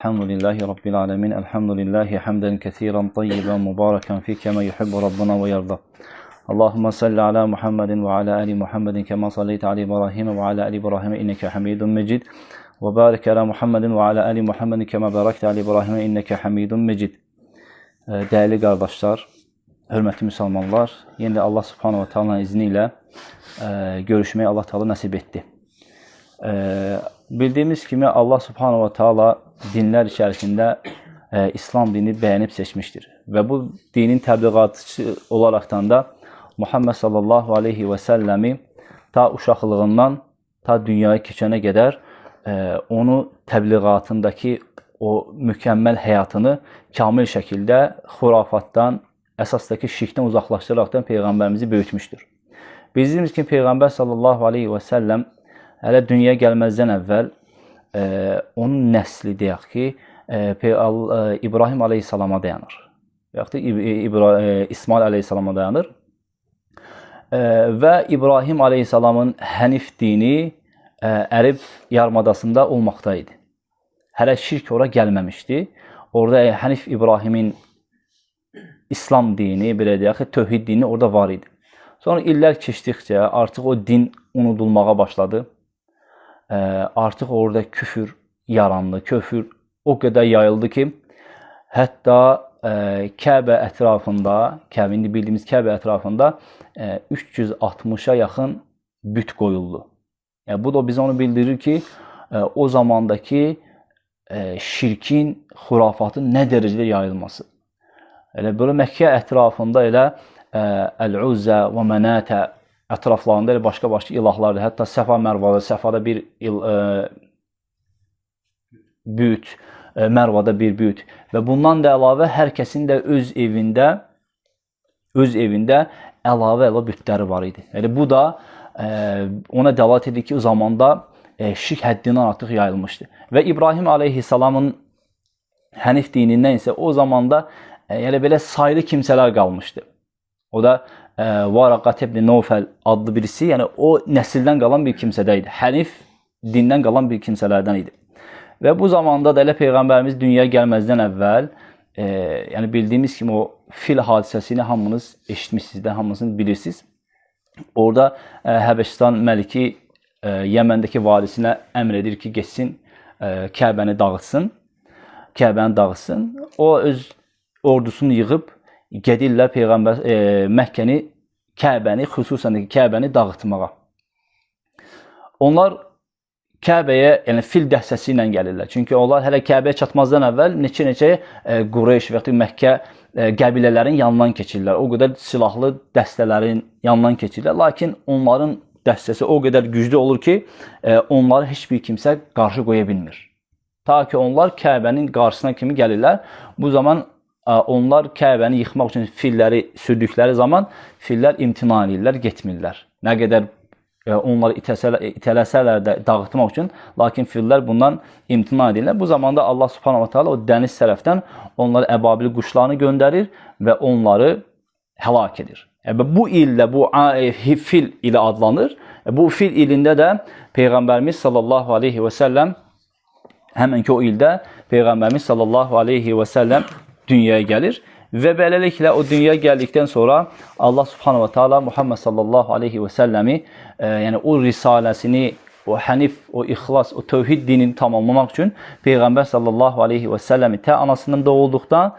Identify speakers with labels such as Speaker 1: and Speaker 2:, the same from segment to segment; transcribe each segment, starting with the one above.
Speaker 1: Elhamdülillahi Rabbil alemin. Elhamdülillahi hamden kesiren tayyiben mübareken fi kema yuhibbu Rabbuna ve yarda. Allahümme salli ala Muhammedin ve ala ali Muhammedin kema salleyte ala İbrahim ve ala ali İbrahim inneke hamidun mecid. Ve barik ala Muhammedin ve ala ali Muhammedin kema barakte ala İbrahim inneke hamidun mecid. Değerli kardeşler, hürmetli Müslümanlar, yine Allah Subhanahu ve Teala'nın izniyle görüşmeyi Allah Teala nasip etti. Bildiğimiz gibi Allah Subhanahu ve Teala dinler içerisinde İslam dini beğenip seçmiştir. Ve bu dinin təbliğatçısı olaraktan da Muhammed sallallahu aleyhi ve sellemi ta uşaqlığından ta dünyaya keçene kadar onu təbliğatındaki o mükemmel hayatını kamil şekilde hurafattan, esasdaki şirkten uzaklaştıraraktan Peygamberimizi büyütmüştür. Bildiğimiz ki Peygamber sallallahu aleyhi ve sellem hələ dünyaya gəlməzdən əvvəl onun nəsli deyək ki, İbrahim aleyhissalama dayanır. Yaxud da İsmail aleyhissalama dayanır. Və İbrahim aleyhissalamın hənif dini Ərəb yarımadasında olmaqdaydı. Hələ şirk ora gəlməmişdi. Orada hənif İbrahimin İslam dini, belə deyək ki, tövhid dini orada var idi. Sonra illər keçdikcə artıq o din unudulmağa başladı. Artıq orada küfür yarandı. Küfür o qədər yayıldı ki, hətta Kəbə ətrafında, indi bildiyimiz Kəbə ətrafında 360'a yaxın büt qoyuldu. Yəni, bu da bize onu bildirir ki, o zamandaki şirkin, xurafatın nə dərəcədə yayılması. Elə böyle Məkkə ətrafında elə Əl-Uzzə və Mənətə ətraflarında elə başqa ilahlardır. Hətta Səfa Mərvada, Səfada bir büt, Mərvada bir büt. Və bundan da əlavə hər kəsin də öz evində əlavə bütləri var idi. Yəni, bu da ona dəlalət edir ki, o zamanda şirk həddindən artıq yayılmışdı. Və İbrahim aleyhissalamın hənif dinindən isə o zamanda yəni belə sayılı kimsələr qalmışdı. O da Varaqat ibn Nufəl adlı birisi, yəni o nəsildən qalan bir kimsədəydi. Hənif dindən qalan bir kimsələrdən idi. Və bu zamanda da elə Peyğəmbərimiz dünyaya gəlməzdən əvvəl, yəni bildiyimiz kimi o fil hadisəsini hamınız eşitmişsiniz də, hamınızın bilirsiniz. Orada Həbəşistan Məliki Yəməndəki valisinə əmr edir ki, geçsin Kəbəni dağıtsın. O öz ordusunu yığıb gedirlər Peyğəmbər Məkkəni, Kəbəni, xüsusən Kəbəni dağıtmağa. Onlar Kəbəyə, yəni fil dəstəsi ilə gəlirlər. Çünki onlar hələ Kəbəyə çatmazdan əvvəl neçə Qureyş və Məkkə qəbilələrin yanından keçirlər. O qədər silahlı dəstələrin yanından keçirlər. Lakin onların dəstəsi o qədər güclü olur ki, onları heç bir kimsə qarşı qoya bilmir. Ta ki onlar Kəbənin qarşısına kimi gəlirlər. Bu zaman onlar Kəbəni yıxmaq üçün filləri sürdükləri zaman fillər imtina edirlər, getmirlər. Nə qədər onları itələsələr də dağıtmaq üçün, lakin fillər bundan imtina edirlər. Bu zamanda Allah Subhanahu wa Taala o dəniz tərəfdən onları əbabil quşlarını göndərir və onları həlak edir. Bu ildə bu fil ilə adlanır. Bu fil ilində də Peyğəmbərimiz sallallahu aleyhi və səlləm həmənki o ildə Peyğəmbərimiz sallallahu aleyhi və səlləm dünyaya gəlir və beləliklə o dünyaya gəldikdən sonra Allah Subhanahu wa Taala Muhammed sallallahu aleyhi və səlləmi yəni o risaləsini, o hənif, o ixlas, o tövhid dinini tamamlamaq üçün Peyğəmbər sallallahu aleyhi və səlləmi anasının doğulduqdan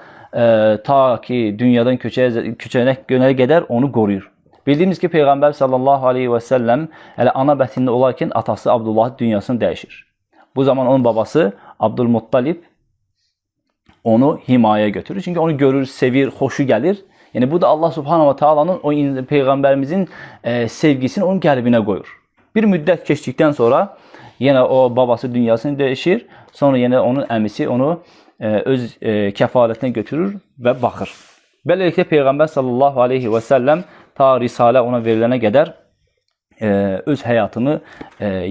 Speaker 1: ta ki dünyadan köçənə qədər onu qoruyur. Bildiyimiz ki Peyğəmbər sallallahu aleyhi və səlləm elə ana bətnində olarkən atası Abdullah dünyasını dəyişir. Bu zaman onun babası Abdülmuttalib onu himayeye götürür. Çünkü onu görür, sevir, hoşu gelir. Yani bu da Allah Subhanahu wa Taala'nın o Peygamberimizin sevgisini onun qəlbinə qoyur. Bir müddət keçdikdən sonra yine o babası dünyasını değişir. Sonra yine onun əmisi onu öz kəfalətinə götürür və baxır. Beləliklə Peyğəmbər sallallahu aleyhi və səlləm ta risalə ona verilənə qədər öz həyatını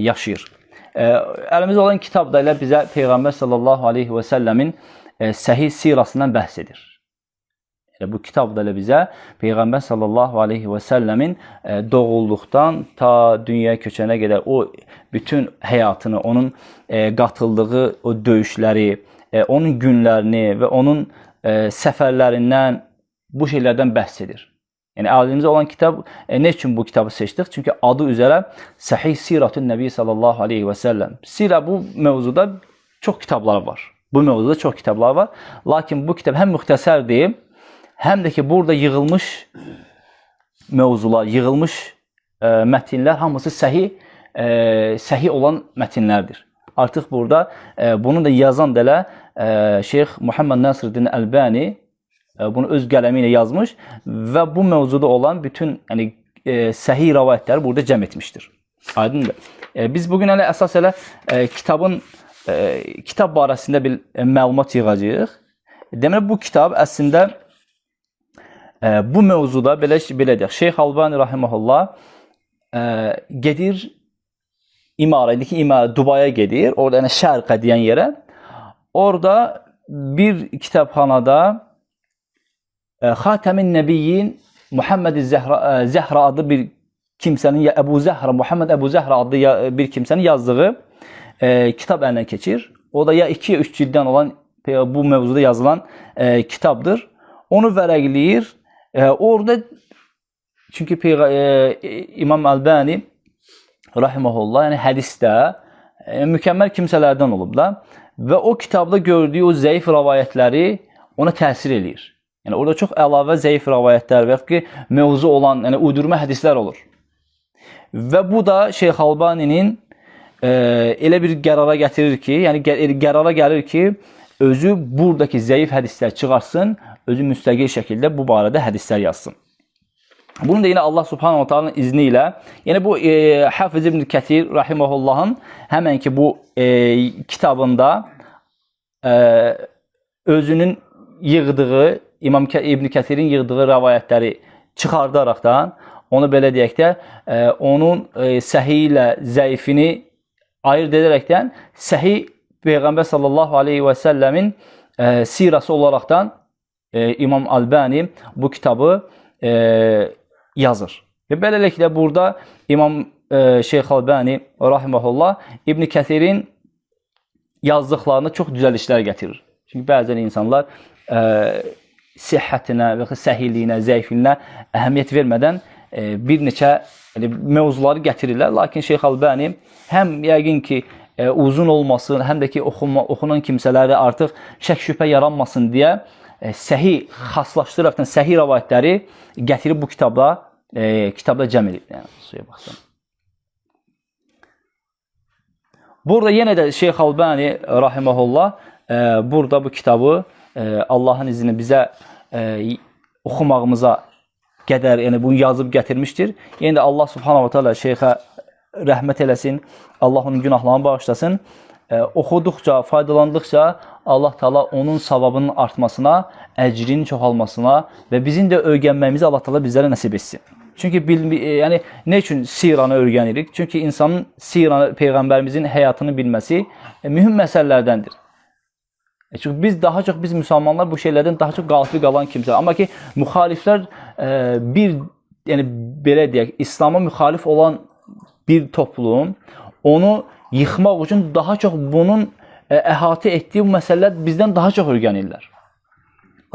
Speaker 1: yaşayır. Əlimizdə olan kitabda ilə bizə Peyğəmbər sallallahu aleyhi və səlləmin səhih sirasından bəhs edir. Bu kitab da bizə Peyğəmbər sallallahu aleyhi və səlləmin doğulduqdan ta dünyaya köçənə qədər o bütün həyatını, onun qatıldığı o döyüşləri, onun günlərini və onun səfərlərindən, bu şeylərdən bəhs edir. Yəni əlimizdə olan kitab, nə üçün bu kitabı seçdik? Çünki adı üzrə Sahih Siratun Nəbi sallallahu aleyhi və səlləm. Sirə bu mövzuda çox kitablar var. Bu mövzuda çox kitablar var. Lakin bu kitab həm müxtəsərdir, həm də ki, burada yığılmış mövzular, yığılmış mətinlər hamısı səhih olan mətinlərdir. Artıq burada bunu da yazan da elə Şeyx Muhammed Nasiruddin Əlbani bunu öz qələmi ilə yazmış və bu mövzuda olan bütün səhih rivayətləri burada cəm etmişdir. Aydındır. Biz bugün əsas kitab barəsində bir məlumat yığacağıq. Deməli, bu kitab əslində bu mövzuda belə deyək, Şeyx Albani rahimehullah gedir Dubaya gedir, orada Şərqə deyən yerə. Orada bir kitabxanada Xatəmin Nəbiyyin Muhammed Zəhra adlı bir kimsənin, ya Muhammed Əbu Zəhra adlı bir kimsənin yazdığı kitab əlinə keçir. O da ya 2 ya 3 cildən olan bu mövzuda yazılan kitabdır. Onu vərəqləyir. Orada çünki İmam Əlbani rahimehullah, yəni hədisdə mükəmməl kimsələrdən olub da və o kitabda gördüyü o zəif rivayətləri ona təsir eləyir. Yəni orada çox əlavə zəif rivayətlər və ya ki, mövzu olan, yəni uydurma hədislər olur. Və bu da Şeyx Albaninin elə bir qərara gətirir ki, yəni qərara gəlir ki, özü buradakı zəif hədislər çıxarsın, özü müstəqil şəkildə bu barədə hədislər yazsın. Bunu da yine Allah Subhanahu wa Ta'ala'nın izniyle, yani bu Hafız İbn Kəthir rahimehullah'ın hemen ki bu kitabında özünün yığdığı, İmam İbn Kəthir'in yığdığı rivayətləri çıxardaraqdan, onu belə deyək də, onun səhih ilə zəifini ayırt edərəkdən səhih Peyğəmbər sallallahu aleyhi və səlləmin sirası olaraqdan İmam Albani bu kitabı yazır. Və beləliklə burada İmam Şeyx Albani rahimehullah İbn Kəsirin yazdıqlarına çox düzəlişlər gətirir. Çünki bəzən insanlar sihhətinə və səhiyliyinə, zəifliyinə əhəmiyyət vermədən bir neçə mövzuları gətirirlər. Lakin Şeyx Albani həm yəqin ki uzun olmasın, həm də ki oxunan kimsələri artıq şək şübhə yaranmasın deyə səhih xaslaşdıraraqdan səhih rivayətləri gətirib bu kitabda cəm edib. Yəni, suya baxsın. Burada yenə də Şeyx Albani rahimehullah burada bu kitabı Allahın izni bizə oxumağımıza qədər, yəni bunu yazıb gətirmişdir. Yenə də Allah Subhanahu wa Ta'ala Şeyxə rəhmət eləsin, Allah onun günahlarını bağışlasın. Oxuduqca, faydalandıqca Allah Teala onun savabının artmasına, əcrinin çoxalmasına və bizim də öyrənməyimizi Allah Teala bizlərə nəsib etsin. Çünki yəni nə üçün siranı öyrənirik? Çünki insanın siranı, peyğəmbərimizin həyatını bilməsi mühüm məsələlərdəndir. Çünki biz müsəlmanlar bu şeylərdən daha çox qafil qalan kimsə. Amma ki müxaliflər yəni belə deyək, İslam'a müxalif olan bir toplum onu yıxmaq üçün daha çox bunun əhatə etdiyi bu məsələlər bizdən daha çox öyrənirlər.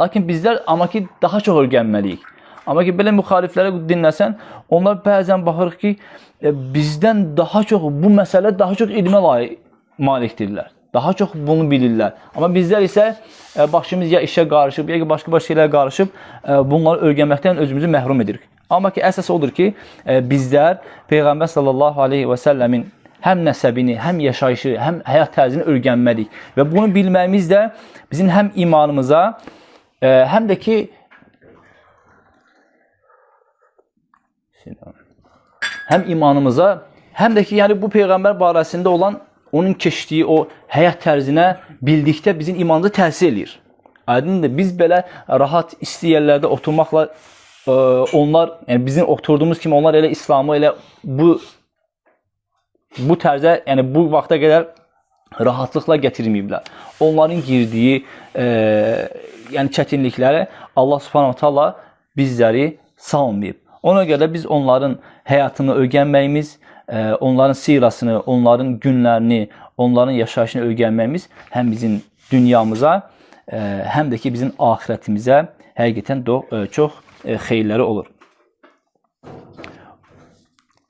Speaker 1: Lakin bizlər amma ki daha çox öyrənməliyik. Amma ki belə müxaliflərə dinləsən, onlar bəzən baxırıq ki bizdən daha çox bu məsələ daha çox ilmə malikdirlər. Daha çox bunu bilirlər. Amma bizlər isə başımız ya işə qarışıb, ya ki başqa şeylərə qarışıb bunları öyrənməkdən özümüzü məhrum edirik. Amma ki əsas odur ki bizlər Peyğəmbər sallallahu aleyhi və səlləmin həm nəsəbini, həm yaşayışı, həm həyat tərzini öyrənməliyik. Və bunu bilməyimiz də bizim həm imanımıza, həm də ki yəni bu Peyğəmbər barəsində olan onun keçdiyi o həyat tərzinə bildikdə bizim imanımıza təsir eləyir. Aydındır, biz belə rahat isti yerlərdə oturmaqla onlar, yəni bizim oturduğumuz kimi onlar elə İslamı elə bu tərzə, yəni bu vaxta qədər rahatlıqla gətirməyiblər. Onların girdiyi yəni çətinlikləri Allah Subhanahu Taala bizləri salmayıb. Ona görə biz onların həyatını öyrənməyimiz, onların sirasını, onların günlərini, onların yaşayışını öyrənməyimiz həm bizim dünyamıza, həm də ki bizim axirətimizə həqiqətən çox xeyirləri olur.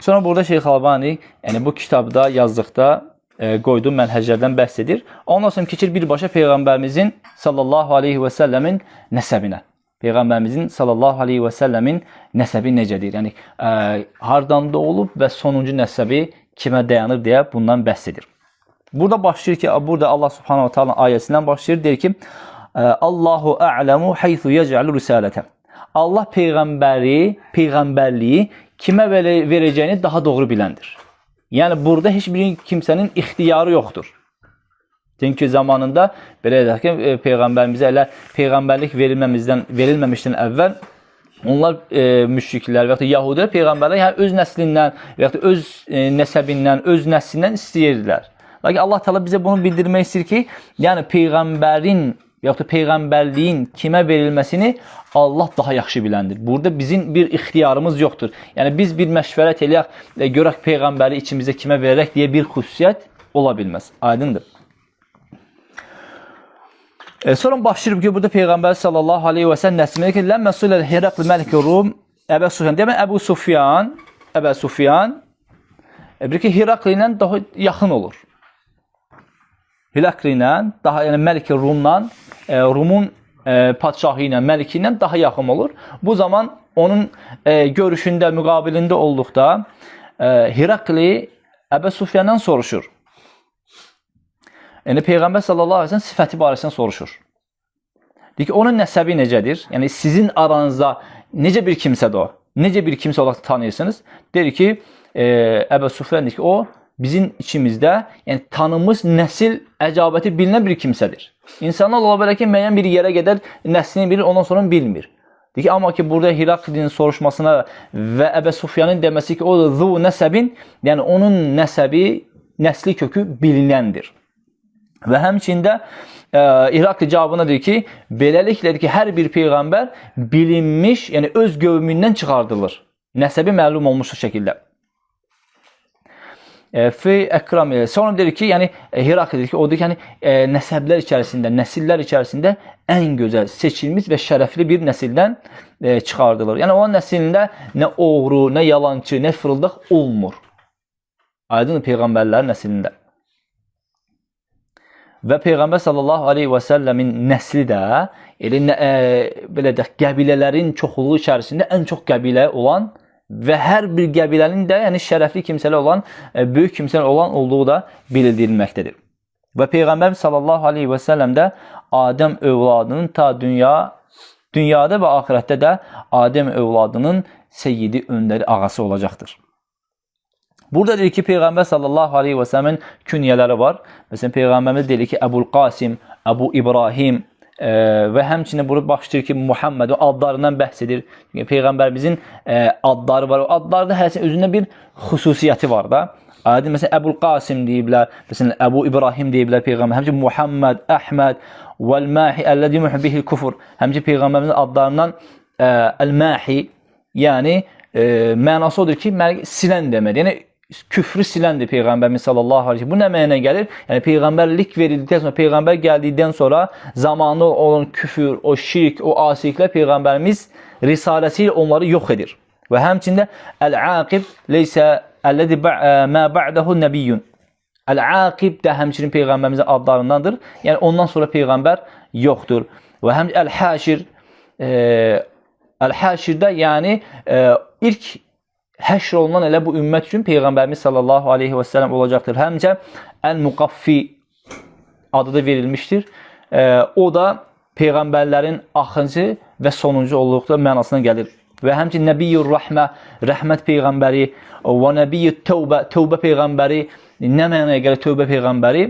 Speaker 1: Sonra burada Şeyx Albani, yəni bu kitabda, yazdıqda qoyduğum mənhəclərdən bəhs edir. Ondan sonra keçir birbaşa Peyğəmbərimizin sallallahu aleyhi və səlləmin nəsəbinə. Peyğəmbərimizin sallallahu aleyhi və səlləmin nəsəbi necədir? Yəni, hardan doğulub və sonuncu nəsəbi kimə dayanır deyə bundan bəhs edir. Burada başlayır ki, burada Allah subhanahu wa ta'ala ayəsindən başlayır, deyir ki, Allahu a'lamu haythu yec'alu risalete. Allah peyğəmbərliyi kimə verəcəyini daha doğru biləndir. Yəni, burada heç bir kimsənin ixtiyarı yoxdur. Çünki zamanında, belə edək ki, Peyğəmbərimizə elə Peyğəmbərlik verilməmişdən əvvəl onlar müşriklər və ya Yahudilər Peyğəmbərlər yəni öz nəslindən və ya öz nəsəbindən, öz nəslindən istəyirdilər. Lakin Allah Teala bizə bunu bildirmək istəyir ki, yəni Peyğəmbərin və ya Peyğəmbərliyin kimə verilməsini Allah daha yaxşı biləndir. Burada bizim bir ixtiyarımız yoxdur. Yəni biz bir məşvərət eləyək, görək Peyğəmbəri içimizə kimə verərək deyə bir xüsusiyyət ola bilməz. Aydındır. Sonra başlayırım ki, burada Peyğəmbər sallallahu aleyhi və səlləm nəslimədir ki, Ləmmə suləl Hiraqlı Məlik-i Rum Əbə Sufyan. Demə, Əbə Sufyan bir ki, Hiraqlı ilə daha yaxın olur. Hiraqlı ilə, daha, yəni Məlik-i Rumdan, Rumun padşahı ilə, Məliki ilə daha yaxın olur. Bu zaman onun görüşündə, müqabilində olduqda Hiraqlı Əbə Sufyandan soruşur. Yəni, Peyğəmbər sallallahu aleyhi ve sellem sifəti barəsində soruşur. Deyir ki, onun nəsəbi necədir? Yəni, sizin aranızda necə bir kimsədir o? Necə bir kimsə olaraq tanıyırsınız? Deyir ki, Əbə Sufyan deyir ki, o bizim içimizdə yəni, tanınmış nəsil əcabəti bilinən bir kimsədir. İnsanlar ola bilər ki, müəyyən bir yerə qədər nəslini bilir, ondan sonra bilmir. Deyir ki, amma ki, burada Hiraqlinin soruşmasına və Əbə Sufyanın deməsi ki, o da zu nəsəbin, yəni onun nəsəbi, nəsli kökü bilinəndir. Və həmçində Hiraqli cavabına deyir ki, beləliklə ki, hər bir peyğəmbər bilinmiş, yəni öz qövmündən çıxardılır. Nəsəbi məlum olmuş şəkildə. Sonra deyir ki, yəni Hiraqli deyir ki, o deyir ki, yəni nəsəblər içərisində, nəsillər içərisində ən gözəl, seçilmiş və şərəfli bir nəsildən çıxardılır. Yəni o nəsilində nə oğru, nə yalancı, nə fırıldaq olmur. Aydın peyğəmbərlərin nəsilində. Və Peyğəmbər sallallahu aleyhi və səlləmin nəsli də belə də qəbilələrin çoxluğu içərisində ən çox qəbilə olan və hər bir qəbilənin də yəni şərəfli kimsələr olan, böyük kimsələr olan olduğu da bildirilməkdədir. Və Peyğəmbər sallallahu aleyhi və səlləm də Adəm övladının ta dünyada və axirətdə də Adəm övladının seyyidi, öndəri, ağası olacaqdır. Burada deyir ki, Peyğəmbər sallallahu aleyhi və səlləmin künyələri var. Məsələn, Peyğəmbərimiz deyir ki, Əbul Qasim, Əbu İbrahim və həmçinin burada başlayır ki, Muhammed o adlarından bəhs edir. Peyğəmbərimizin adları var. O adlarda həsən özündə bir xüsusiyyəti var da. Aydın, məsələn, Əbul Qasim deyiblər, məsələn, Əbu İbrahim deyiblər Peyğəmbər. Həmçinin Muhammed, Əhməd, Vəl-Məhi, Əlləzi mühbihil kufur. Həmçinin Peyğəmbərimizin adlarından Əl-Məhi, yəni mənası odur ki, silən demək. Yəni, küfrü siləndir Peyğəmbərimiz sallallahu aleyhi ve sellem. Bu nə mənə gəlir? Yəni, Peyğəmbərlik verildikdən sonra, Peyğəmbər gəldikdən sonra zamanında olan küfür, o şirk, o asiliklər Peyğəmbərimiz risaləsi ilə onları yox edir. Və həmçində Əl-Aqib leysə əlləzi mə ba'dahu nəbiyyun. Əl-Aqib də həmçinin Peyğəmbərimizin adlarındandır. Yəni, ondan sonra Peyğəmbər yoxdur. Və həmçinin Əl-Haşir, Əl-Haşirdə yəni ilk həşr olunan elə bu ümmət üçün Peyğəmbərimiz sallallahu aleyhi və səlləm olacaqdır. Həmcə Əl-Muqaffi adı da verilmişdir. O da Peyğəmbərlərin axıncı və sonuncu olduqda mənasına gəlir. Və həmçin Nəbiyyur Rəhmə, rəhmət Peyğəmbəri və Nəbiyyur Tövbə, Tövbə Peyğəmbəri. Nə mənaya gəlir Tövbə Peyğəmbəri?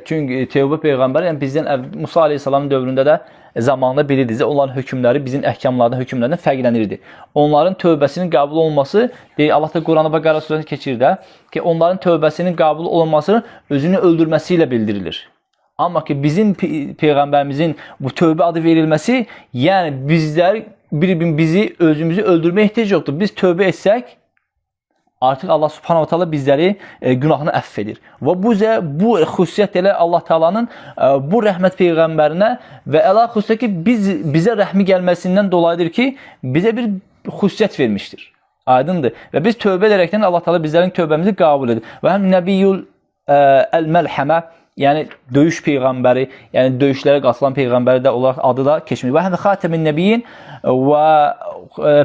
Speaker 1: Çünki Tövbə Peyğəmbəri yəni bizdən Musa aleyhissalamın dövründə də zamanında bilirdiniz, onların hökmləri bizim əhkamlardan, hökmlərdən fərqlənirdi. Onların tövbəsinin qəbul olması, Allah da Qur'an-ı Bəqərə surəsində keçir də, ki onların tövbəsinin qəbul olunması özünü öldürməsi ilə bildirilir. Amma ki bizim Peyğəmbərimizin bu tövbə adı verilməsi, yəni bizlər bizi özümüzü öldürməyə ehtiyac yoxdur. Biz tövbə etsək, Artıq Allah Subhanahu taala bizləri günahını əfv edir. Və bu xüsusiyyət elə Allah Taala'nın bu rəhmət peyğəmbərinə və əlaqəsi ki bizə rəhmi gəlməsindən dolayıdır ki, bizə bir xüsusiyyət vermişdir. Aydındır. Və biz tövbə edərəkdən Allah Taala bizlərin tövbəmizi qəbul edir. Və həm Nəbiyyül Əl-Məlhəmə, yəni döyüş peyğəmbəri, yəni döyüşlərə qatılan peyğəmbəri də olaraq adı da keçmiş. Və həm Xatəmin Nəbiyyin və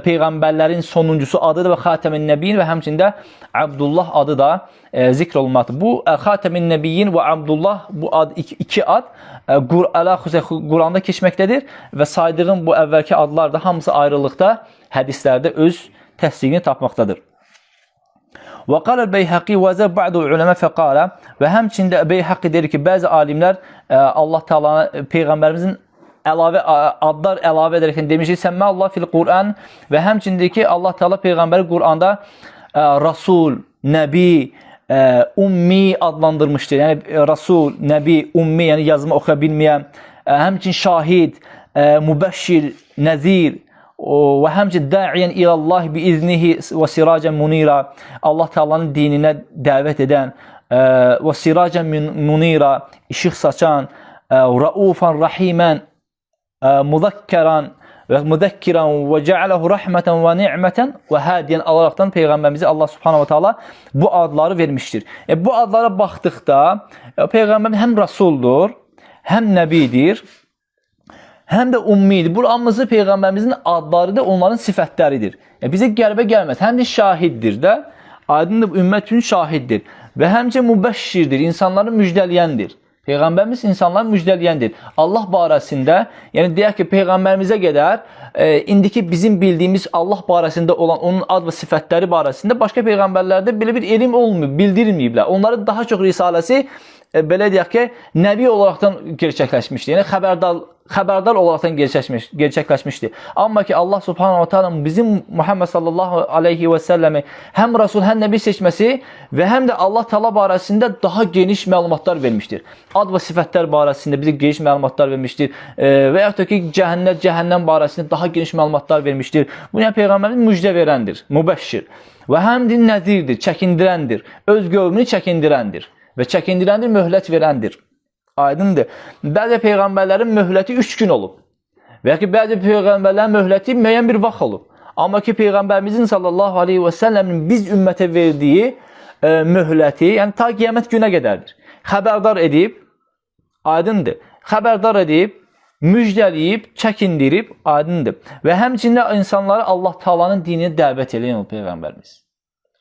Speaker 1: peyğəmbərlərin sonuncusu adı da və Xatəmin Nəbiyyin və həmçində Abdullah adı da zikr olunmaktadır. Bu Xatəmin Nəbiyyin və Abdullah bu ad, iki ad Quranda keçməkdədir və saydığım bu əvvəlki adlar da hamısı ayrılıqda hədislərdə öz təsdiqini tapmaqdadır. Və qal el-Beyhaqi və zə ba'du uləmə fəqalə və həmçində Beyhaqi deyir ki, bəzi alimlər Allah Taala'nın peyğəmbərimizin adlar əlavə edərək demişdir. Səmmə Allah fil Quran və həmçində ki Allah Taala peyğəmbəri Quranda Rasul, Nəbi, Ummi adlandırmışdır. Yəni Rasul, Nəbi, Ummi, yəni yazma oxuya bilməyən, həmçinin şahid, mübəşşir, nəzir və həmçinin da'iyan ilallah bi iznihi və siracən munira, Allah Taala'nın dininə dəvət edən və siracən munira, işıq saçan, raufan rahimən, muzakkaran və müzəkkiran və cəaləhu rəhmətən və ni'mətən və hədiyən alaraqdan peyğəmbərimizi Allah Subhanahu taala bu adları vermişdir. Bu adlara baxdıqda peyğəmbərimiz həm rasuldur, həm nəbidir, həm də ummidir. Bu hamısı peyğəmbərimizin adlarıdır, onların sifətləridir. Bizə qəribə gəlməz. Həm də şahiddir də, aydındır, ümmət üçün şahiddir və həmçə mübəşşirdir, insanları müjdələyəndir. Peyğəmbərimiz insanları müjdələyəndir. Allah barəsində, yəni deyək ki, peyğəmbərimizə qədər indiki bizim bildiyimiz Allah barəsində olan onun ad və sifətləri barəsində başqa peyğəmbərlərdə belə bir elm olmuyor, bildirməyiblər. Onların daha çox risaləsi belə deyək ki, nəbi olaraqdan gerçəkləşmişdir. Yəni xəbərdar olaraqdan gerçəkləşmişdir. Amma ki Allah Subhanahu taala bizim Muhammed sallallahu aleyhi və səlləmi həm Rasul, həm Nəbi seçməsi və həm də Allah Taala barəsində daha geniş məlumatlar vermişdir. Ad və sifətlər barəsində bizə geniş məlumatlar vermişdir və yaxud da ki cəhənnəm barəsində daha geniş məlumatlar vermişdir. Bu yəni peyğəmbərimiz müjdə verəndir, mübəşşir və həm də nəzirdir, çəkindirəndir, öz qövmünü çəkindirəndir və çəkindirəndir, möhlət verəndir. Aydındır. Bəzi peyğəmbərlərin möhləti 3 gün olub. Və ya ki, bəzi peyğəmbərlərin möhləti müəyyən bir vaxt olub. Amma ki, peyğəmbərimizin sallallahu aleyhi və səlləmin biz ümmətə verdiyi möhləti, yəni ta qiyamət günə qədərdir. Xəbərdar edib, aydındır. Xəbərdar edib, müjdəliyib, çəkindirib, aydındır. Və həmçində insanları Allah Taala'nın dininə dəvət edən o peyğəmbərimiz.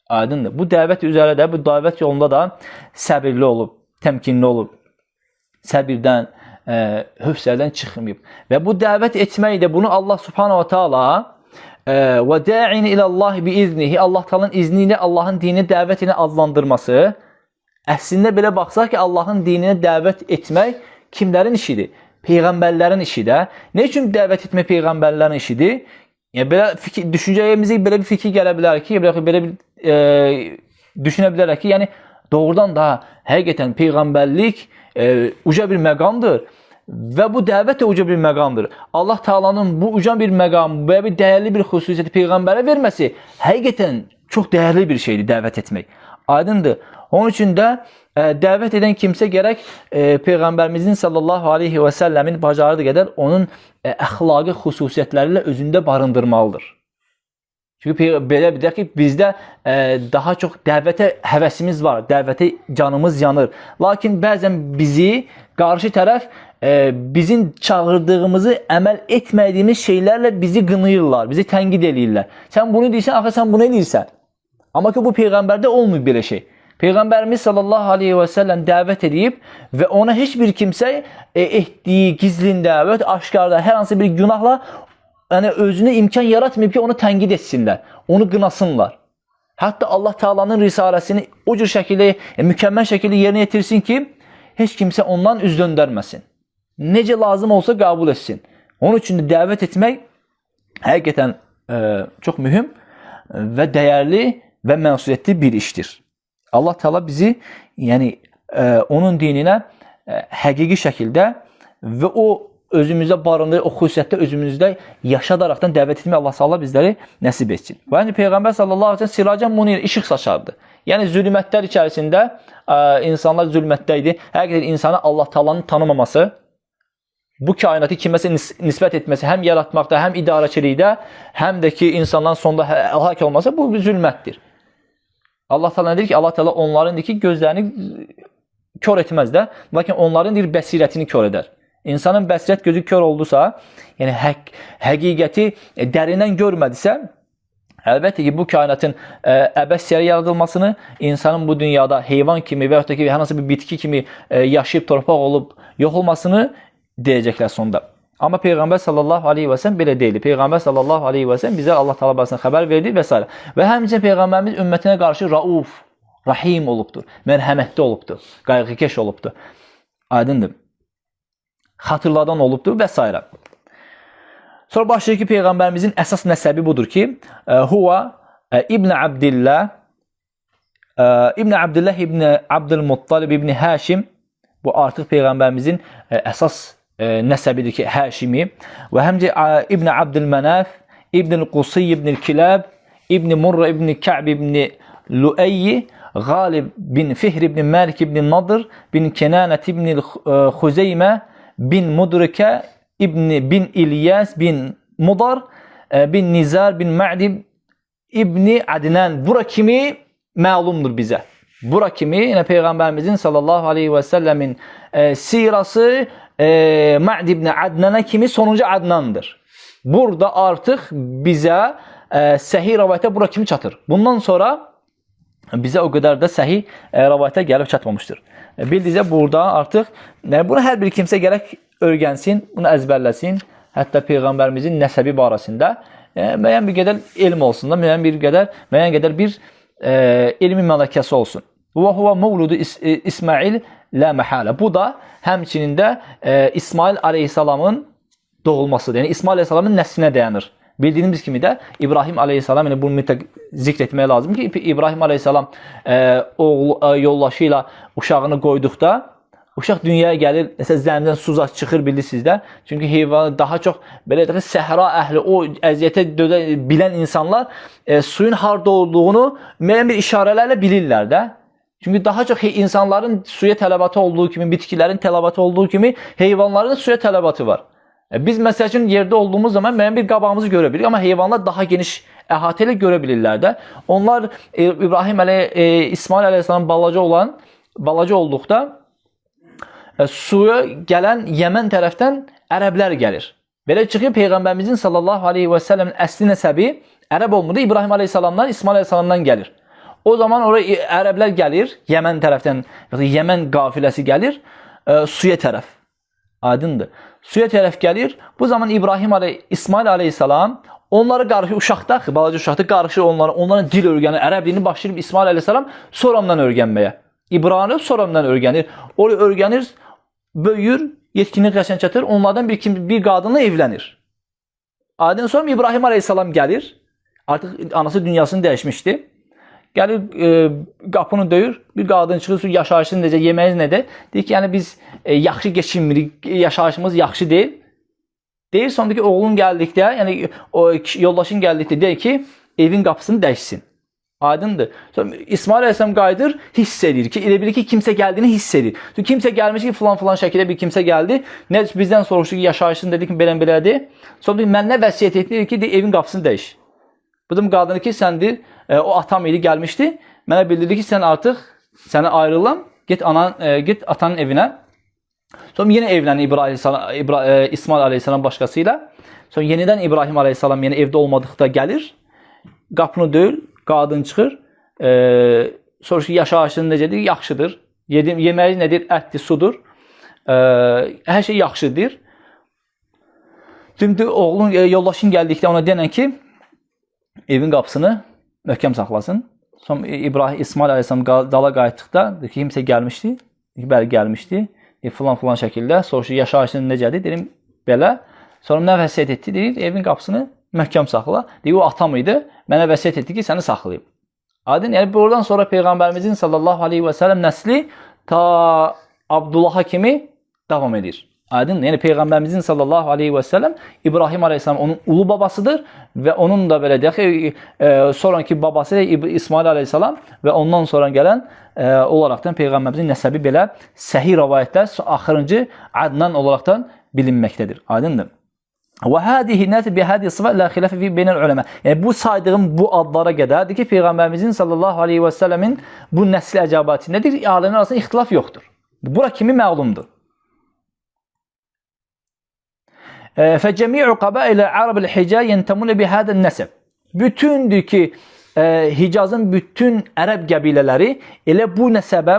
Speaker 1: Aydındır. Bu dəvət üzərində, bu dəvət yolunda da səbirli olub, təmkinli olub. Səbirdən, hövsələdən çıxmayıb. Və bu dəvət etmək də bunu Allah Subhanahu taala və da'in ilallahi bi iznihi, Allah Taala'nın izni ilə Allahın dininə dəvət edən adlandırması. Əslində belə baxsaq ki, Allahın dininə dəvət etmək kimlərin işidir? Peyğəmbərlərin işidir. Nə üçün dəvət etmək peyğəmbərlərin işidir? Yəni belə düşüncəmizə belə bir fikir gələ bilər ki, belə bir düşünə bilərək ki, yəni doğrudan da həqiqətən peyğəmbərlik uca bir məqamdır və bu dəvət də uca bir məqamdır. Allah Taala'nın bu uca bir məqam və bir dəyərli bir xüsusiyyəti peyğəmbərə verməsi həqiqətən çox dəyərli bir şeydir dəvət etmək. Aydındır. Onun üçün də dəvət edən kimsə gərək peyğəmbərimizin sallallahu aleyhi və səlləmin bacardığı qədər onun əxlaqi xüsusiyyətləri ilə özündə barındırmalıdır. Çünki belə bir ki, bizdə daha çox dəvətə həvəsimiz var, dəvətə canımız yanır. Lakin bəzən bizi qarşı tərəf bizim çağırdığımızı əməl etmədiyimiz şeylərlə bizi qınayırlar, bizi tənqid edirlər. Sən bunu deyirsən, axı sən bunu edirsən. Amma ki bu peyğəmbərdə olmuyor belə şey. Peyğəmbərimiz sallallahu aleyhi və səlləm dəvət edib və ona heç bir kimsə etdiyi gizlində və aşkarda hər hansı bir günahla yəni özünə imkan yaratmayıb ki, onu tənqid etsinlər, onu qınasınlar. Hətta Allah Taala'nın risaləsini o cür şəkildə, mükəmməl şəkildə yerinə yetirsin ki, heç kimsə ondan üz döndərməsin. Necə lazım olsa qəbul etsin. Onun üçün də dəvət etmək həqiqətən çox mühüm və dəyərli və məsuliyyətli bir işdir. Allah Taala bizi, yəni onun dininə həqiqi şəkildə və o özümüzdə barındır, o xüsusiyyətdə özümüzdə yaşadaraqdan dəvət etmək Allah Taala bizləri nəsib etsin. Və yəni Peyğəmbər sallallahu əleyhi və səlləm siracan munir, işıq saçardı. Yəni zülmətlər içərisində insanlar zülmətdə idi. Həqiqətən insanı Allah Taala'nın tanımaması, bu kainatı kiməsə nisbət etməsi, həm yaratmaqda, həm idarəçilikdə, həm də ki insanların sonda həlak olması bu bir zülmətdir. Allah Taala deyir ki, Allah Taala onların deyir ki, gözlərini kör etməz də, lakin onların deyir bəsirətini kör edər. İnsanın bəsirət gözü kör oldusa, yəni həqiqəti dərindən görmədisə, əlbəttə ki, bu kainatın əbəs yerə yaradılmasını, insanın bu dünyada heyvan kimi və yaxud da ki, hər hansı bir bitki kimi yaşayıb torpaq olub yox olmasını deyəcəklər sonda. Amma Peyğəmbər sallallahu aleyhi və səlləm belə deyildi. Peyğəmbər sallallahu aleyhi və səlləm bizə Allah Taala barəsində xəbər verdi və s. Və həmçinin Peyğəmbərimiz ümmətinə qarşı rauf, rahim olubdur, mərhəmətli olubdur, qayğıkeş olubdur. Aydındır. Xatırladan olubdur və s. Sonra başlayır ki, Peyğəmbərimizin əsas nəsəbi budur ki, huva İbn Abdillah, İbn Abdülmuttalib, İbn Həşim, bu artıq Peyğəmbərimizin əsas nəsəbidir ki, Həşimi və həmcə İbn Abdülmənəf, İbn Qusiy, İbn Kilab, İbn Murra, İbn Kə'b, İbn Lu'eyyi, Qalib bin Fihr, İbn Məlik, İbn Nadır, bin Kenanət, İbn Xuzeymə, bin Mudrikə, bin İlyas, bin Mudar, bin Nizar, bin Ma'dib, İbn Adnan. Bura kimi məlumdur bizə. Bura kimi, yəni Peyğəmbərimizin sallallahu aleyhi və səlləmin sirası Ma'd ibn Adnana kimi sonuncu Adnandır. Burada artıq bizə səhih rəvayətə bura kimi çatır. Bundan sonra bizə o qədər də səhih rəvayətə gəlib çatmamışdır. Bildikcə burada artıq bunu hər bir kimsə gərək öyrənsin, bunu əzbərləsin. Hətta Peyğəmbərimizin nəsəbi barəsində müəyyən bir qədər elm olsun da, müəyyən qədər bir elmi mələkəsi olsun. Və huva mevludu İsmail la məhalə. Bu da həmçinin də İsmail aleyhissalamın doğulmasıdır. Yəni İsmail aleyhissalamın nəslinə dayanır. Bildiyimiz kimi də İbrahim aleyhissalam, yəni bunu mütləq zikr etmək lazım ki, İbrahim aleyhissalam yoldaşı ilə uşağını qoyduqda, uşaq dünyaya gəlir, məsələn, zəmdən su çıxır, bilirsiniz də. Çünki heyvanı daha çox, belə deyək, səhra əhli, o əziyyətə bilən insanlar suyun harda olduğunu müəyyən bir işarələrlə bilirlər də. Çünki daha çox insanların suya tələbatı olduğu kimi, bitkilərin tələbatı olduğu kimi, heyvanların suya tələbatı var. Biz məsəl üçün yerdə olduğumuz zaman müəyyən bir qabağımızı görə bilirik, amma heyvanlar daha geniş əhatə ilə görə bilirlər də. Onlar İsmail aleyhissalam balaca olduqda suya gələn Yəmən tərəfdən ərəblər gəlir. Belə çıxıb Peyğəmbərimizin sallallahu aleyhi və səlləmin əsli nəsəbi ərəb olmadı, İbrahim aleyhissalamdan, İsmail aleyhissalamdan gəlir. O zaman oraya ərəblər gəlir, Yəmən tərəfdən, Yəmən qafiləsi gəlir suya tərəf. Aydındır. Suya tərəf gəlir. Bu zaman İsmail aleyhissalam onları qarşı uşaqda, balaca uşaqda qarşı onların dil öyrənir, ərəb dilini başlayır İsmail aleyhissalam sonradan öyrənməyə. İbrani sonradan öyrənir. Orayı öyrənir, böyür, yetkinlik qəşən çatır, onlardan bir qadınla evlənir. Aydın sonra İbrahim aleyhissalam gəlir. Artıq anası dünyasını dəyişmişdi. Gəlir, qapını döyür, bir qadın çıxır, yaşayışını necə, yeməyiz nədir? Deyir ki, yəni biz yaxşı geçinmirik, yaşayışımız yaxşı deyil. Deyir, sonra ki, oğlun gəldikdə, yəni yoldaşın gəldikdə deyir ki, evin qapısını dəyişsin. Aydındır. Sonra İsmail aleyhissalam qayıdır, hiss edir ki, elə bilir ki, kimsə gəldiyini hiss edir. Kimsə gəlmiş ki, filan şəkildə bir kimsə gəldi. Bizdən soruşdu ki, yaşayışını dedi ki, belədir. Sonra mən nə vəsiyyət etdi ki, evin qapısını dəyiş. Bu da qadını ki, səndir, o atam idi, gəlmişdi. Mənə bildirdi ki, sən artıq sənə ayrılam, get atanın evinə. Sonra yenə evlənir İsmail aleyhissalam başqasıyla. Sonra yenidən İbrahim aleyhissalam evdə olmadıqda gəlir. Qapını döyür, qadın çıxır. Soruşur ki, yaşayışın necədir? Yaxşıdır. Yeməyi nədir? Ətdir, sudur. Hər şey yaxşıdır. Şimdi oğlun, yoldaşın gəldikdə ona denən ki, evin qapısını möhkəm saxlasın. Sonra İsmail aleyhissalam dala qayıtdıqda kimsə gəlmişdi. Bəli, gəlmişdi. Filan şəkildə soruşur, yaşayışın necədir? Dedim, belə. Sonra nə vəsiyyət etdi? Deyir, evin qapısını möhkəm saxla. Deyir, o atam idi. Mənə vəsiyyət etdi ki, səni saxlayıb. Aydın, yəni buradan sonra Peyğəmbərimizin sallallahu aleyhi və səlləm nəsli ta Abdullaha kimi davam edir. Aydın. Yəni Peyğəmbərimizin sallallahu aleyhi və səlləm İbrahim aleyhisselam onun ulu babasıdır və onun da belə deyək ki, sonraki babası İsmail aleyhisselam və ondan sonra gələn olaraqdan Peyğəmbərimizin nəsəbi belə səhih rivayətlər axırıncı Adnan olaraqdan bilinməkdədir. Aydındır. Və hadihi nəti bi hadihi sıfat la xilaf fi beynəl uləmə. Yəni bu saydığım bu adlara qədərdir ki, Peyğəmbərimizin sallallahu aleyhi və səlləmin bu nəsl əcabatı nədir? Alimlər arasında ixtilaf yoxdur. Bura kimi məlumdur. فَجَمِيعُ قَبَائِلَ عَرَبِ الْحِجَازِ يَنْتَمُونَ بِهَذَا النَّسَبِ. Bütündür ki, Hicazın bütün ərəb qəbilələri elə bu nəsəbə,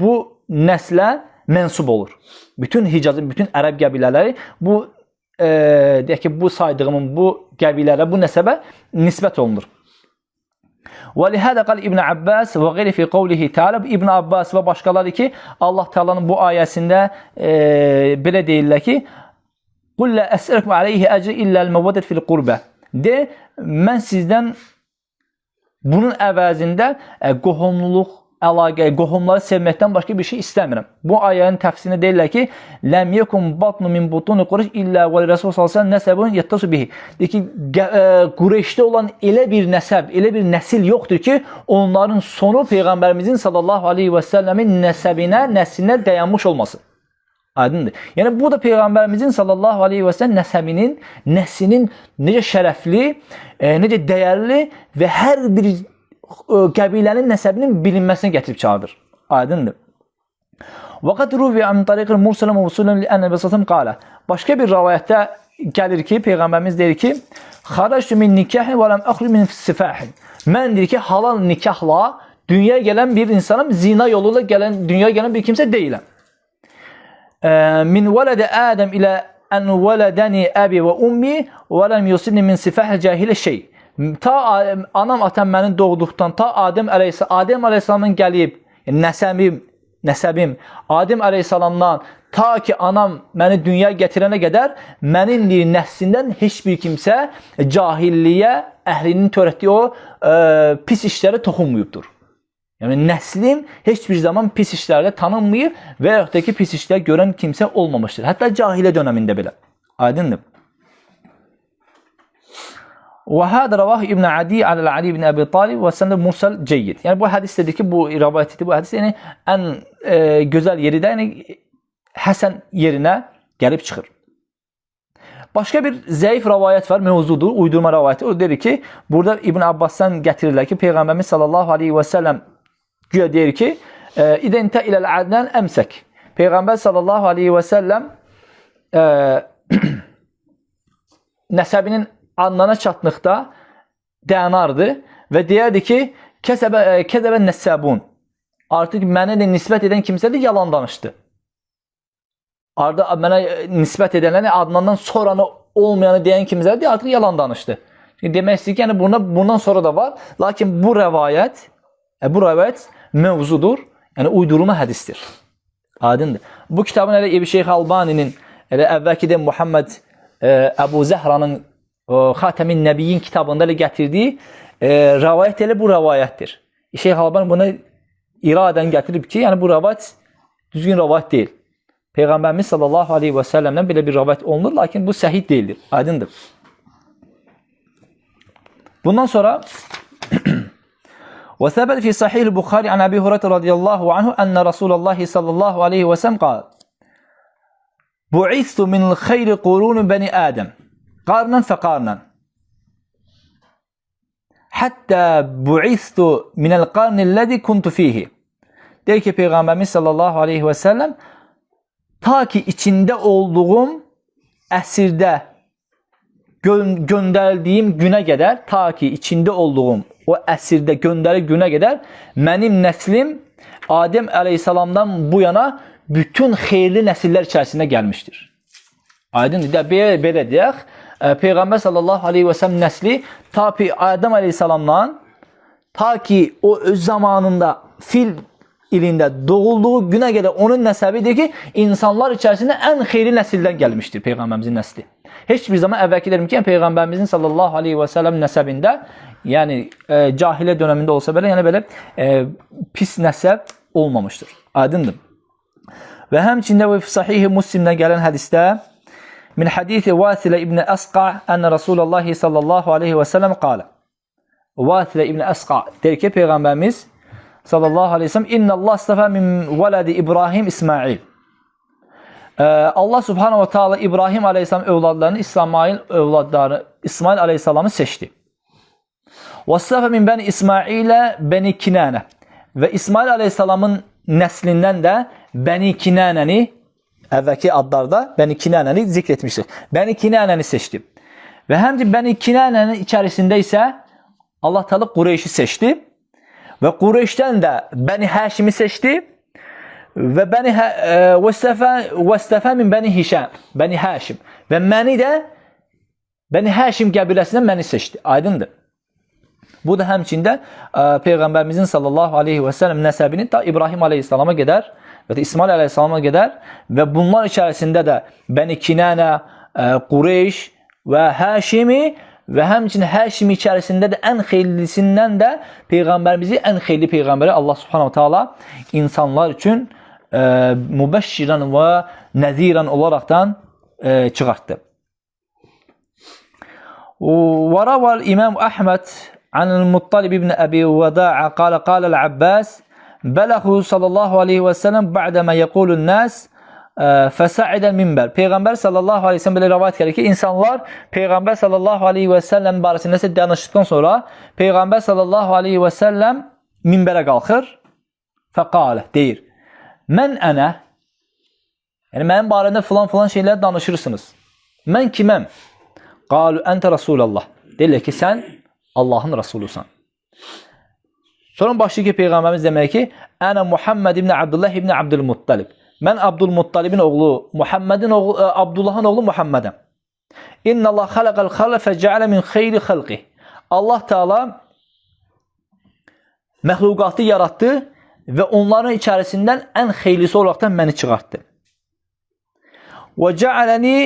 Speaker 1: bu nəslə mənsub olur. Bütün Hicazın bütün ərəb qəbilələri bu deyək ki, bu saydığımın bu qəbilələrə, bu nəsəbə nisbət olunur. وَلِهَذَا قَالَ İbn Abbas və qeyri fi qavlihi ta'ala. İbn Abbas və başqaları ki, Allah Taala'nın bu ayəsində belə deyirlər ki, قُلْ لَا أَسْأَلُكُمْ عَلَيْهِ أَجْرٍ إِلَّا الْمَوَدَّةَ فِي الْقُرْبَةِ. De, mən sizdən bunun əvəzində qohumluluq, əlaqə, qohumları sevməkdən başqa bir şey istəmirəm. Bu ayənin təfsirində deyirlər ki, لَمْ يَكُمْ بَطْنُ مِنْ بُطُونِ قُرَيْشٍ إِلَّا وَلِرَسُولِ صَلَّى اللّٰهُ عَلَيْهِ وَسَلَّمَ نَسَبٌ يَتَّصُ بِهِ. Deyir ki, Qureyşdə olan elə bir nəsəb, elə bir nəsil yoxdur ki, onların sonu Peyğəmbərimizin sallallahu aleyhi və səlləmin nəsəbinə, nəslinə dayanmış olmasın. Aydındır. Yəni bu da Peyğəmbərimizin sallallahu aleyhi və səlləm nəsəbinin, nəslinin necə şərəfli, necə dəyərli və hər bir qəbilənin nəsəbinin bilinməsinə gətirib çağırır. Aydındır. وَقَدْ رُوِيَ عَنْ طَرِيقِ الْمُرْسَلَ مُوصُولًا لِأَنَّ بِسَلَّمَ قَالَ. Başqa bir rivayətdə gəlir ki, Peyğəmbərimiz deyir ki, خَرَجْتُ مِنْ نِكَاحٍ وَلَمْ أَخْرُجْ مِنْ سِفَاحٍ. Mən deyir ki, halal nikahla dünyaya gələn bir insanım, zina yoluyla dünyaya gələn bir kimsə deyiləm. Min vələdə Ədəm ilə ən vələdəni əbi və ummi və ləm yusidni min sifəhə cəhilə şey. Ta anam atam məni doğduqdan ta Adəm əleyhissalamın gəlib, nəsəbim Adəm əleyhissalamdan ta ki anam məni dünyaya gətirənə qədər mənim nəslindən heç bir kimsə cahilliyə, əhlinin törətdiyi o pis işlərə toxunmayıbdır. Yəni nəslim heç bir zaman pis işlərlə tanınmayıb və yaxud da ki, pis işlər görən kimsə olmamışdır. Hətta cahilə dönəmində belə. Aydındır. وَهَذَا رَوَاهُ İbn Adi عَلَى Ali ibn Əbi Talib və səndə mursal ceyyid. Yəni bu hədis dedik ki, bu rivayətdir. Bu hədis yəni ən gözəl yeri də yəni həsən yerinə gəlib çıxır. Başqa bir zəif rivayət var, mövzudur, uydurma rivayəti. O deyir ki, burada İbn Abbasdan gətirirlər ki, Peyğəmbərimiz sallallahu aleyhi və səlləm güya deyir ki, İdəntə iləl ədnən əmsək. Peyğəmbər sallallahu aleyhi və səlləm nəsəbinin Adnana çatdıqda dənardı və deyərdi ki, kəzəbə nəsəbun. Artıq mənə də nisbət edən kimsə də yalan danışdı. Mənə nisbət edənlər Adnandan sonranı olmayanı deyən kimsə də artıq yalan danışdı. Demək istəyir ki, yəni bundan sonra da var. Lakin bu rəvayət mövzudur, yəni uydurma hədisdir. Aydındır. Bu kitabın elə İbn Şeyx Albani'nin, elə əvvəlki də Muhammed Əbu Zəhranın Xatəmin Nəbiyyin kitabında elə gətirdiyi rəvayət elə bu rəvayətdir. Şeyx Albani buna iradən gətirib ki, yəni bu rəvayət düzgün rəvayət deyil. Peyğəmbərimiz sallallahu aleyhi və səlləmdən belə bir rəvayət olunur, lakin bu səhih deyildir. Aydındır. Bundan sonra وثبت في صحيح البخاري عن أبي هريرة رضي الله عنه أن رسول الله صلى الله عليه وسلم قال بعثت من خير قرون بني آدم قرنا فقرنا حتى بعثت من القرن الذي كنت فيه. Deyir ki, Peyğəmbərimiz sallallahu aleyhi və səlləm ta ki içində olduğum əsrdə göndərdiyim günə qədər, ta ki içində olduğum o əsrdə göndəri günə qədər mənim nəslim Adəm əleyhissalamdan bu yana bütün xeyirli nəsillər içərisində gəlmişdir. Aydındır. Belə deyək, Peyğəmbər sallallahu aleyhi və səlləm nəsli ta ki Adəm əleyhissalamdan ta ki o öz zamanında fil ilində doğulduğu günə qədər onun nəsəbidir ki, insanlar içərisində ən xeyirli nəsildən gəlmişdir Peyğəmbərimizin nəsli. Heç bir zaman əvvəlki dedim ki, Peyğəmbərimizin sallallahu aleyhi və səlləm nəsəbində, yəni cahilə dönəmində olsa belə, yəni belə pis nəsəb olmamışdır. Aydındır. Və həmçində Sahih Müslimdən gələn hədisdə min hadisi Vasilə ibn Əsqa ənə Rasulullah sallallahu aleyhi və səlləm qalə. Vasilə ibn Əsqa deyir ki, Peyğəmbərimiz sallallahu aleyhi və səlləm İnnəllah istəfə min vələdi İbrahim İsmail. Allah subhanahu wa ta'ala İbrahim aleyhisselam övladlarını, İsmail aleyhisselamı seçdi. وَاسْتَفَ مِنْ بَنِ İsmailə Bəni Kinənə. Və İsmail aleyhisselamın nəslindən də Bəni Kinənəni, əvvəlki adlarda Bəni Kinənəni zikr etmişdir. Bəni Kinənəni seçdi. Və həmçinin Bəni Kinənənin içərisində isə Allah Teala Qureyşi seçdi. Və Qureyşdən də Bəni Həşimi seçdi. Və vəstəfə min Bəni Hişəm, Bəni Həşim. Və məni də Bəni Həşim qəbiləsindən məni seçdi. Aydındır. Bu da həmçində Peyğəmbərimizin sallallahu aleyhi və səlləm nəsəbini ta İbrahim aleyhissalama qədər və da İsmail aleyhissalama qədər və bunlar içərisində də Bəni Kinənə, Qureyş və Həşimi və həmçinin Həşimi içərisində də ən xeylisindən də Peyğəmbərimizi ən xeyli Peyğəmbəri Allah subhanahu ta'ala insanlar üçün mübəşşirən və nəzirən olaraqdan çıxartdı. Və raval İmam Əhməd anil Muttalib ibn Əbi Vəda'a qalə qaləl Abbas bələxu sallallahu aleyhi və səlləm ba'dəmə yəqulun nəs fəsa'idəl minbər. Peyğəmbər sallallahu aleyhi və səlləm belə rəvayət gəlir ki, insanlar Peyğəmbər sallallahu aleyhi və səlləm barəsində nəsə danışdıqdan sonra Peyğəmbər sallallahu aleyhi və səlləm minbərə qalxır. Fəqalə deyir: Mən ənə, yəni mənim barəndə filan şeylər danışırsınız. Mən kiməm? Qalu əntə Rasulallah. Deyirlər ki, sən Allahın Rasulusan. Sonra başlayır ki, Peyğəmbərimiz demək ki, Ənə Muhammed ibn Abdullah ibn Abdülmuttalib. Mən Abdülmuttalibin oğlu, Abdullahın oğlu Muhammedəm. İnnəllah xaləqəl xalə fəcəalə min xeyri xəlqi. Allah Teala məxluqatı yaratdı və onların içərisindən ən xeylisi olaraqdan məni çıxartdı. Və cəaləni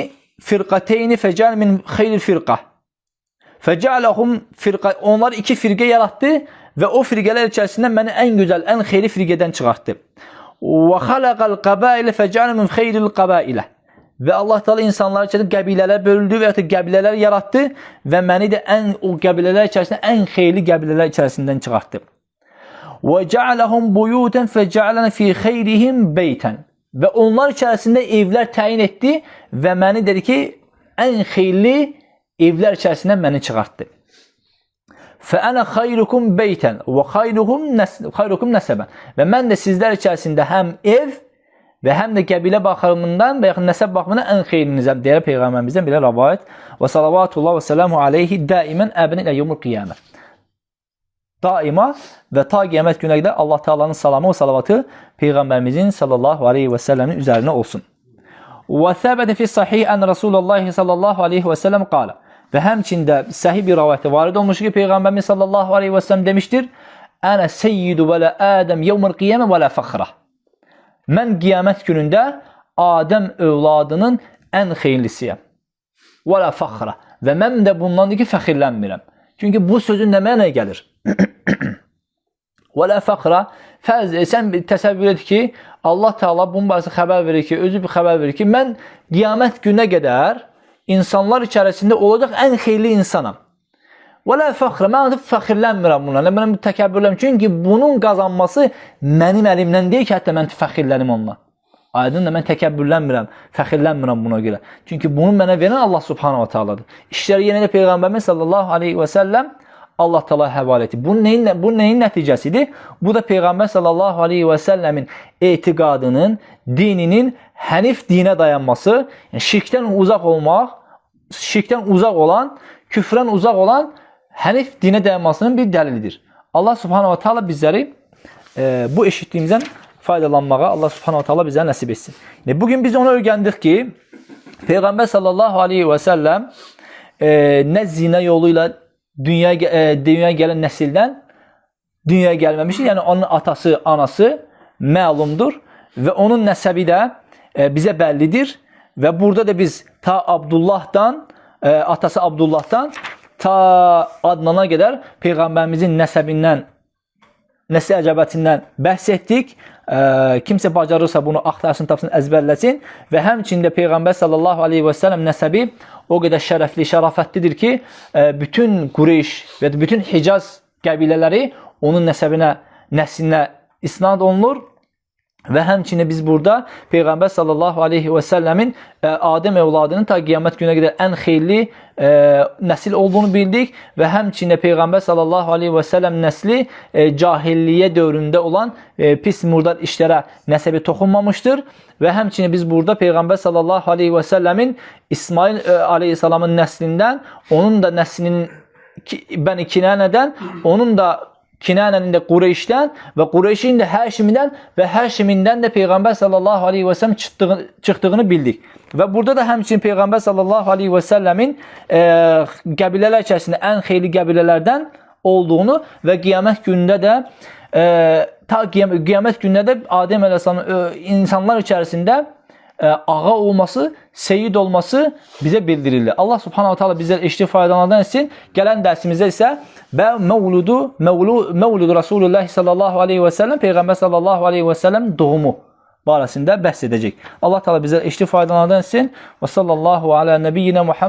Speaker 1: firqəteyni fəcəal min xeyri firqə. Fəcəaləhum firqə. Onlar iki firqə yaratdı və o firqələr içərisindən məni ən gözəl, ən xeyli firqədən çıxartdı. Və xaləqəl qəbailə fəcəal min xeyril qəbailə. Və Allah Teala insanlar içərisində qəbilələr bölündü və ya da qəbilələr yaratdı və məni də o qəbilələr içərisində ən xeyli qəbilələr içərisindən çıxartdı. Və cəaləhum buyutən fəcəalən fi xeyrihim beytən. Və onlar içərisində evlər təyin etdi və məni dedi ki, ən xeyli evlər içərisindən məni çıxartdı. Fəənə xayrukum beytən və xayrukum nəsəbən. Və mən də sizlər içərisində həm ev və həm də qəbilə baxımından və yaxud nəsəb baxımından ən xeyrinizəm deyər Peyğəmbərimizdən belə rəvayət. Və salavatullah və sələmu aleyhi daimən əbni ilə yumul qiyamə. Daima və ta qiyamət günə qədər Allah Teala'nın salamı və salavatı Peyğəmbərimizin sallallahu aleyhi və səlləmin üzərinə olsun. Və səbədə fi sahih ən Rasulullah sallallahu aleyhi və səlləm qalə. Və həmçində səhih bir rəvayətdə varid olmuş ki, Peyğəmbərimiz sallallahu aleyhi və səlləm demişdir: Ənə seyyidu və lə Ədəm yevmül qiyamə və lə fəxrə. Mən qiyamət günündə Adəm övladının ən xeyirlisiyəm. Və lə fəxrə. Və mən də bundan ki, fəxirlənmirəm. Çünki bu sözün nə mənə gəlir? Və lə fəxrə. Sən təsəvvür et ki, Allah Teala bunun barəsində xəbər verir ki, özü bir xəbər verir ki, mən qiyamət günə qədər insanlar içərisində olacaq ən xeyirli insanam. Və lə fəxrə. Mən artıq fəxirlənmirəm bunlarla. Mən təkəbbürləm. Çünki bunun qazanması mənim əlimdən deyil ki, hətta mən fəxirlənim onunla. Aydın da mən təkəbbürlənmirəm, fəxirlənmirəm buna görə. Çünki bunu mənə verən Allah subhanahu wa ta'aladır. İşləri yenə də Peyğəmbərimiz sallallahu aleyhi və səlləm Allah Teala həvalə etdi. Bu nəyin nəticəsidir? Bu da Peyğəmbər sallallahu aleyhi və səlləmin etiqadının, dininin hənif dinə dayanması, yəni şirkdən uzaq olmaq, şirkdən uzaq olan, küfrən uzaq olan hənif dinə dayanmasının bir dəlilidir. Allah subhanahu wa ta'ala bizləri bu eşitdiyimizdən faydalanmağa Allah subhanahu wa ta'ala bizə nəsib etsin. Bugün biz onu öyrəndik ki, Peyğəmbər sallallahu aleyhi və səlləm nə zinə yolu ilə dünyaya gələn nəsildən dünyaya gəlməmişdir. Yəni onun atası, anası məlumdur və onun nəsəbi də bizə bəllidir və burada da biz ta Abdullahdan, atası Abdullahdan ta Adnana qədər Peyğəmbərimizin nəsəbindən nəsli əcəbətindən bəhs etdik. Kimsə bacarırsa bunu axtarsın, tapsın, əzbərləsin və həmçində Peyğəmbər sallallahu aleyhi və səlləm nəsəbi o qədər şərəfli, şərafətlidir ki, bütün Qureyş və bütün Hicaz qəbilələri onun nəslinə isnad olunur. Və həmçinin biz burada Peyğəmbər sallallahu aleyhi və səlləmin Adəm övladının ta qiyamət günə qədər ən xeyirli nəsil olduğunu bildik və həmçinin Peyğəmbər sallallahu aleyhi və səlləm nəsli cahilliyə dövründə olan pis murdar işlərə nəsəbi toxunmamışdır və həmçinin biz burada Peyğəmbər sallallahu aleyhi və səlləmin İsmail aleyhissalamın nəslindən, onun da nəslinin Bəni Kinanədən, onun da Kinanənin də Qureyşdən və Qureyşin də Həşimindən və Həşimindən də Peyğəmbər sallallahu aleyhi və səlləm çıxdığını bildik. Və burada da həmçinin Peyğəmbər sallallahu aleyhi və səlləmin qəbilələr içərisində ən xeyirli qəbilələrdən olduğunu və qiyamət günündə də Adəm əleyhissalamın insanlar içərisində ağa olması, seyid olması bizə bildirilir. Allah subhanahu teala bizə eşitib faydalananlardan etsin. Gələn dərsimizdə isə Məvludu Rasulullah sallallahu aleyhi və səlləm, Peyğəmbər sallallahu aleyhi və səlləm doğumu barəsində bəhs edəcək. Allah teala bizə eşitib faydalananlardan etsin. Və sallallahu ala nəbiyyinə Muhammed